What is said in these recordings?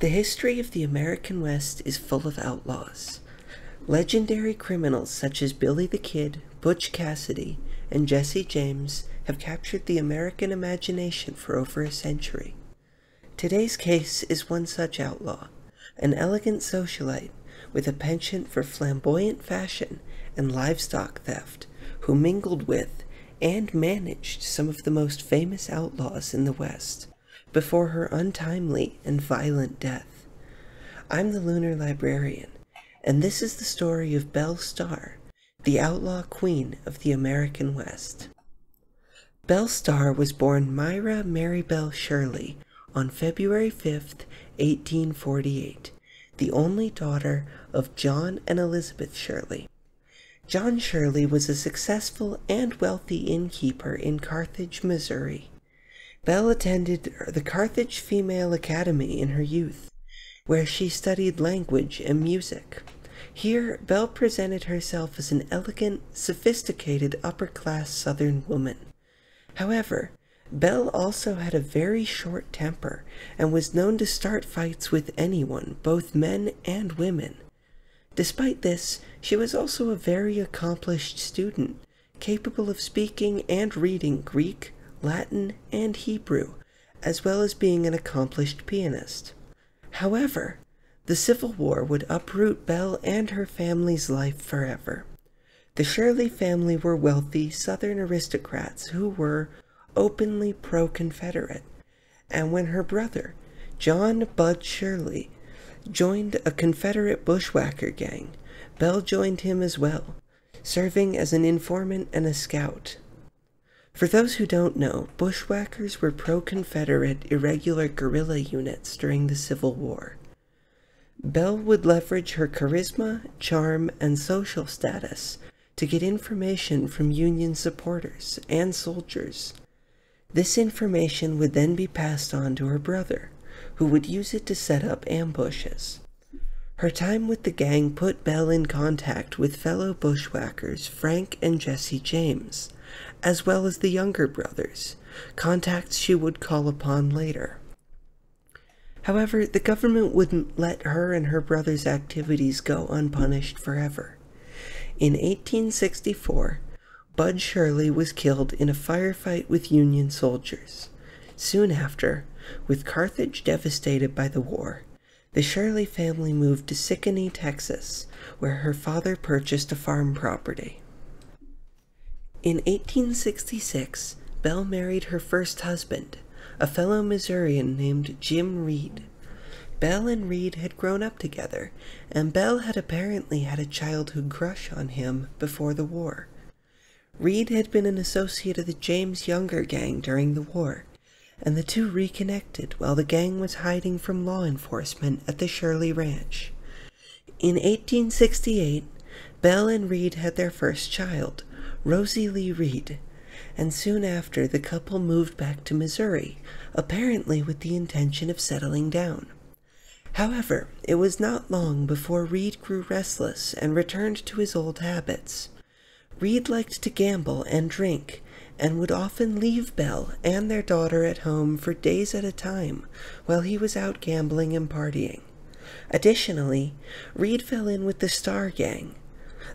The history of the American West is full of outlaws. Legendary criminals such as Billy the Kid, Butch Cassidy, and Jesse James have captured the American imagination for over a century. Today's case is one such outlaw, an elegant socialite with a penchant for flamboyant fashion and livestock theft, who mingled with and managed some of the most famous outlaws in the West before her untimely and violent death. I'm the Lunar Librarian, and this is the story of Belle Starr, the outlaw queen of the American West. Belle Starr was born Myra Marybelle Shirley on February 5th, 1848, the only daughter of John and Elizabeth Shirley. John Shirley was a successful and wealthy innkeeper in Carthage, Missouri. Belle attended the Carthage Female Academy in her youth, where she studied language and music. Here, Belle presented herself as an elegant, sophisticated, upper-class Southern woman. However, Belle also had a very short temper and was known to start fights with anyone, both men and women. Despite this, she was also a very accomplished student, capable of speaking and reading Greek, Latin, and Hebrew, as well as being an accomplished pianist. However, the Civil War would uproot Belle and her family's life forever. The Shirley family were wealthy Southern aristocrats who were openly pro-Confederate, and when her brother, John Bud Shirley, joined a Confederate bushwhacker gang, Belle joined him as well, serving as an informant and a scout. For those who don't know, bushwhackers were pro-Confederate irregular guerrilla units during the Civil War. Belle would leverage her charisma, charm, and social status to get information from Union supporters and soldiers. This information would then be passed on to her brother, who would use it to set up ambushes. Her time with the gang put Belle in contact with fellow bushwhackers Frank and Jesse James, as well as the younger brothers, contacts she would call upon later. However, the government wouldn't let her and her brother's activities go unpunished forever. In 1864, Bud Shirley was killed in a firefight with Union soldiers. Soon after, with Carthage devastated by the war, the Shirley family moved to Sicanee, Texas, where her father purchased a farm property. In 1866, Belle married her first husband, a fellow Missourian named Jim Reed. Belle and Reed had grown up together, and Belle had apparently had a childhood crush on him before the war. Reed had been an associate of the James Younger gang during the war, and the two reconnected while the gang was hiding from law enforcement at the Shirley Ranch. In 1868, Belle and Reed had their first child, Rosie Lee Reed, and soon after the couple moved back to Missouri, apparently with the intention of settling down. However, it was not long before Reed grew restless and returned to his old habits. Reed liked to gamble and drink, and would often leave Belle and their daughter at home for days at a time while he was out gambling and partying. Additionally, Reed fell in with the Starr gang.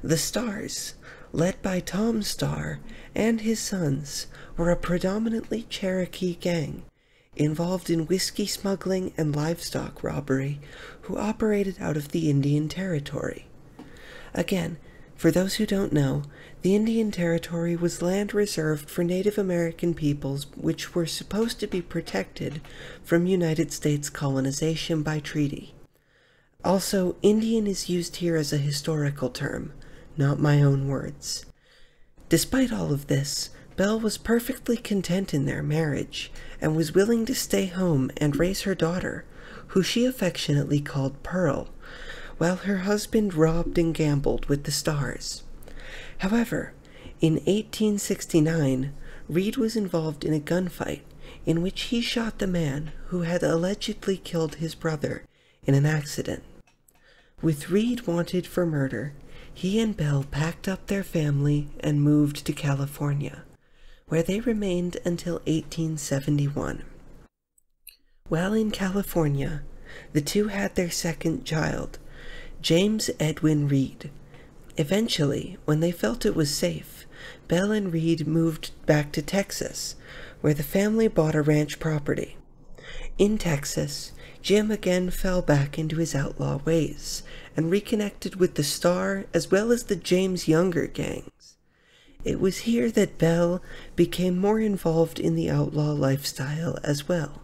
The Starrs, led by Tom Starr and his sons, were a predominantly Cherokee gang, involved in whiskey smuggling and livestock robbery, who operated out of the Indian Territory. Again, for those who don't know, the Indian Territory was land reserved for Native American peoples which were supposed to be protected from United States colonization by treaty. Also, Indian is used here as a historical term, not my own words. Despite all of this, Belle was perfectly content in their marriage, and was willing to stay home and raise her daughter, who she affectionately called Pearl, while her husband robbed and gambled with the Starrs. However, in 1869, Reed was involved in a gunfight in which he shot the man who had allegedly killed his brother in an accident. With Reed wanted for murder, he and Belle packed up their family and moved to California, where they remained until 1871. While in California, The two had their second child, James Edwin Reed. Eventually, when they felt it was safe, Belle and Reed moved back to Texas, where the family bought a ranch property. In Texas, Jim again fell back into his outlaw ways and reconnected with the Starr as well as the James Younger gangs. It was here that Belle became more involved in the outlaw lifestyle as well.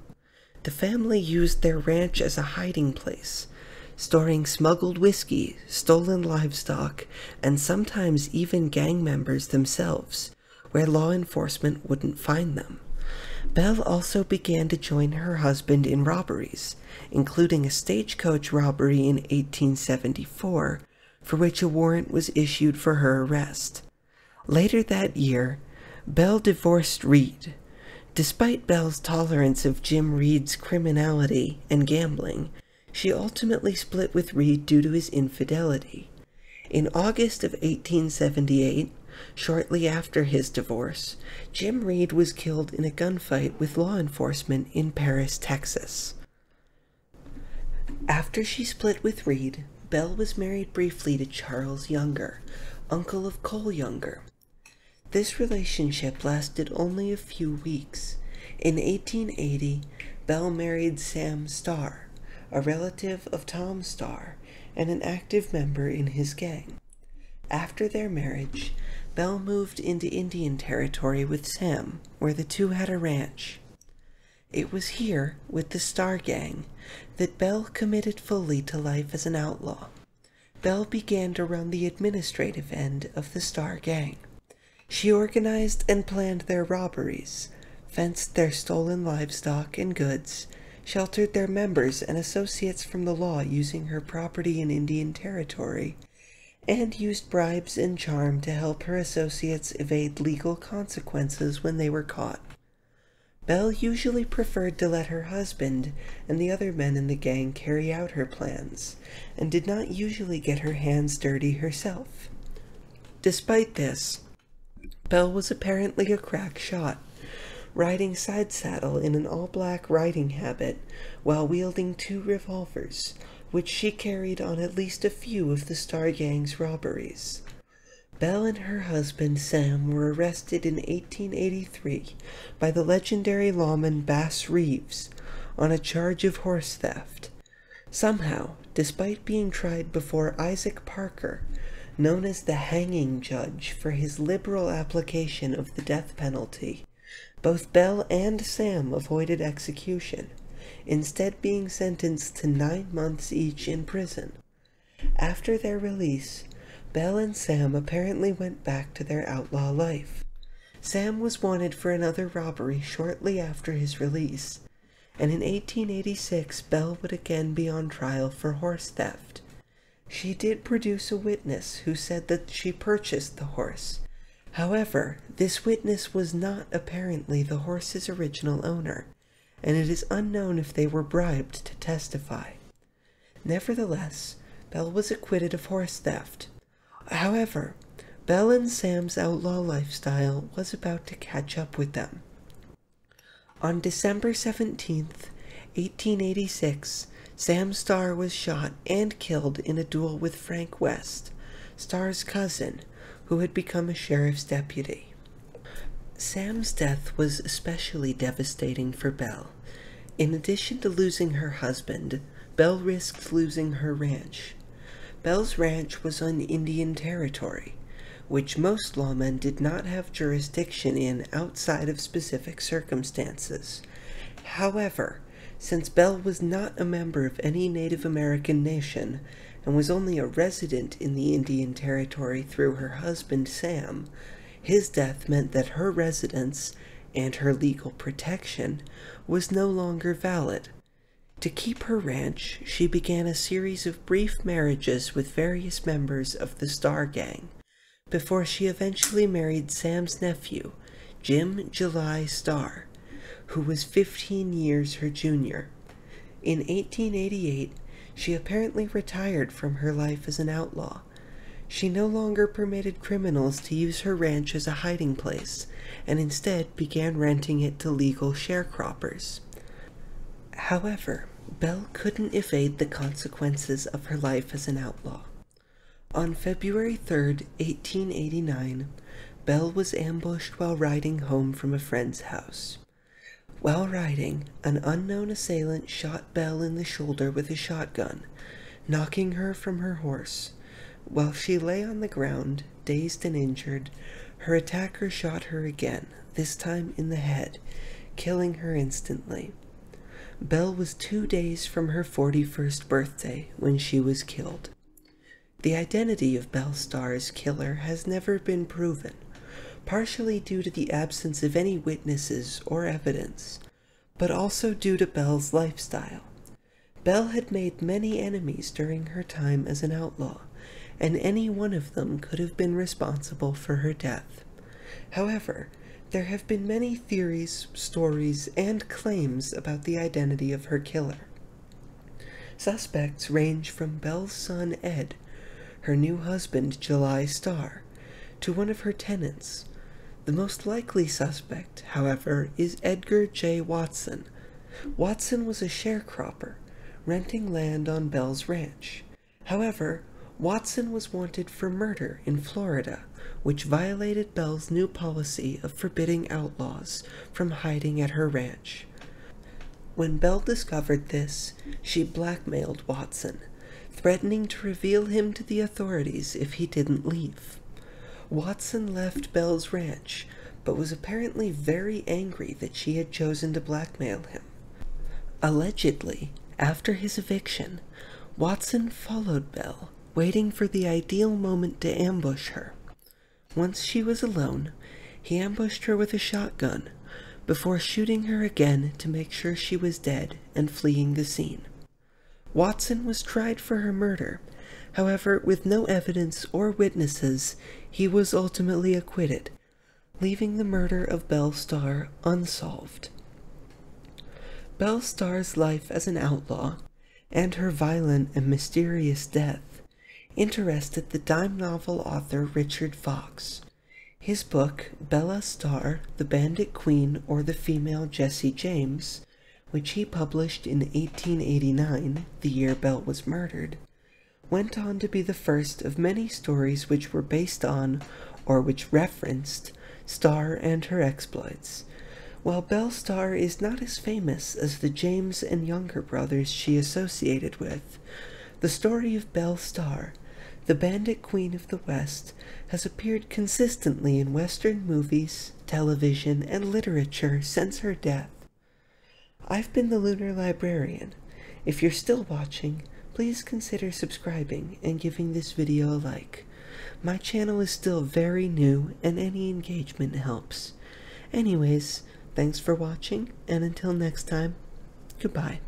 The family used their ranch as a hiding place, storing smuggled whiskey, stolen livestock, and sometimes even gang members themselves, where law enforcement wouldn't find them. Belle also began to join her husband in robberies, including a stagecoach robbery in 1874, for which a warrant was issued for her arrest. Later that year, Belle divorced Reed. Despite Belle's tolerance of Jim Reed's criminality and gambling, she ultimately split with Reed due to his infidelity. In August of 1878, shortly after his divorce, Jim Reed was killed in a gunfight with law enforcement in Paris, Texas. After she split with Reed, Belle was married briefly to Charles Younger, uncle of Cole Younger. This relationship lasted only a few weeks. In 1880, Belle married Sam Starr, a relative of Tom Starr and an active member in his gang. After their marriage, Belle moved into Indian Territory with Sam, where the two had a ranch. It was here, with the Starr gang, that Belle committed fully to life as an outlaw. Belle began to run the administrative end of the Starr gang. She organized and planned their robberies, fenced their stolen livestock and goods, sheltered their members and associates from the law using her property in Indian Territory, and used bribes and charm to help her associates evade legal consequences when they were caught. Belle usually preferred to let her husband and the other men in the gang carry out her plans, and did not usually get her hands dirty herself. Despite this, Belle was apparently a crack shot, riding side saddle in an all-black riding habit while wielding 2 revolvers, which she carried on at least a few of the Starr gang's robberies. Belle and her husband Sam were arrested in 1883 by the legendary lawman Bass Reeves on a charge of horse theft. Somehow, despite being tried before Isaac Parker, known as the hanging judge for his liberal application of the death penalty, both Belle and Sam avoided execution, instead being sentenced to 9 months each in prison. After their release, Belle and Sam apparently went back to their outlaw life. Sam was wanted for another robbery shortly after his release, and in 1886 Belle would again be on trial for horse theft. She did produce a witness who said that she purchased the horse. However, this witness was not apparently the horse's original owner, and it is unknown if they were bribed to testify. Nevertheless, Belle was acquitted of horse theft. However, Belle and Sam's outlaw lifestyle was about to catch up with them. On December 17th, 1886, Sam Starr was shot and killed in a duel with Frank West, Starr's cousin, who had become a sheriff's deputy. Sam's death was especially devastating for Belle. In addition to losing her husband, Belle risked losing her ranch. Belle's ranch was on Indian Territory, which most lawmen did not have jurisdiction in outside of specific circumstances. However, since Belle was not a member of any Native American nation, and was only a resident in the Indian Territory through her husband Sam, his death meant that her residence, and her legal protection, was no longer valid. To keep her ranch, she began a series of brief marriages with various members of the Starr gang, before she eventually married Sam's nephew, Jim July Starr, who was 15 years her junior. In 1888, she apparently retired from her life as an outlaw. She no longer permitted criminals to use her ranch as a hiding place, and instead began renting it to legal sharecroppers. However, Belle couldn't evade the consequences of her life as an outlaw. On February 3rd, 1889, Belle was ambushed while riding home from a friend's house. While riding, an unknown assailant shot Belle in the shoulder with a shotgun, knocking her from her horse. While she lay on the ground, dazed and injured, her attacker shot her again, this time in the head, killing her instantly. Belle was 2 days from her 41st birthday when she was killed. The identity of Belle Starr's killer has never been proven, partially due to the absence of any witnesses or evidence, but also due to Belle's lifestyle. Belle had made many enemies during her time as an outlaw, and any one of them could have been responsible for her death. However, there have been many theories, stories, and claims about the identity of her killer. Suspects range from Belle's son Ed, her new husband July Starr, to one of her tenants. The most likely suspect, however, is Edgar J. Watson. Watson was a sharecropper, renting land on Belle's ranch. However, Watson was wanted for murder in Florida, which violated Belle's new policy of forbidding outlaws from hiding at her ranch. When Belle discovered this, she blackmailed Watson, threatening to reveal him to the authorities if he didn't leave. Watson left Belle's ranch, but was apparently very angry that she had chosen to blackmail him. Allegedly, after his eviction, Watson followed Belle, waiting for the ideal moment to ambush her. Once she was alone, he ambushed her with a shotgun, before shooting her again to make sure she was dead and fleeing the scene. Watson was tried for her murder. However, with no evidence or witnesses, he was ultimately acquitted, leaving the murder of Belle Starr unsolved. Belle Starr's life as an outlaw, and her violent and mysterious death, interested the dime novel author Richard Fox. His book, Belle Starr, the Bandit Queen or the Female Jesse James, which he published in 1889, the year Belle was murdered, went on to be the first of many stories which were based on, or which referenced, Starr and her exploits. While Belle Starr is not as famous as the James and younger brothers she associated with, the story of Belle Starr, the Bandit Queen of the West, has appeared consistently in Western movies, television, and literature since her death. I've been the Lunar Librarian. If you're still watching, please consider subscribing and giving this video a like. My channel is still very new and any engagement helps. Anyways, thanks for watching, and until next time, goodbye.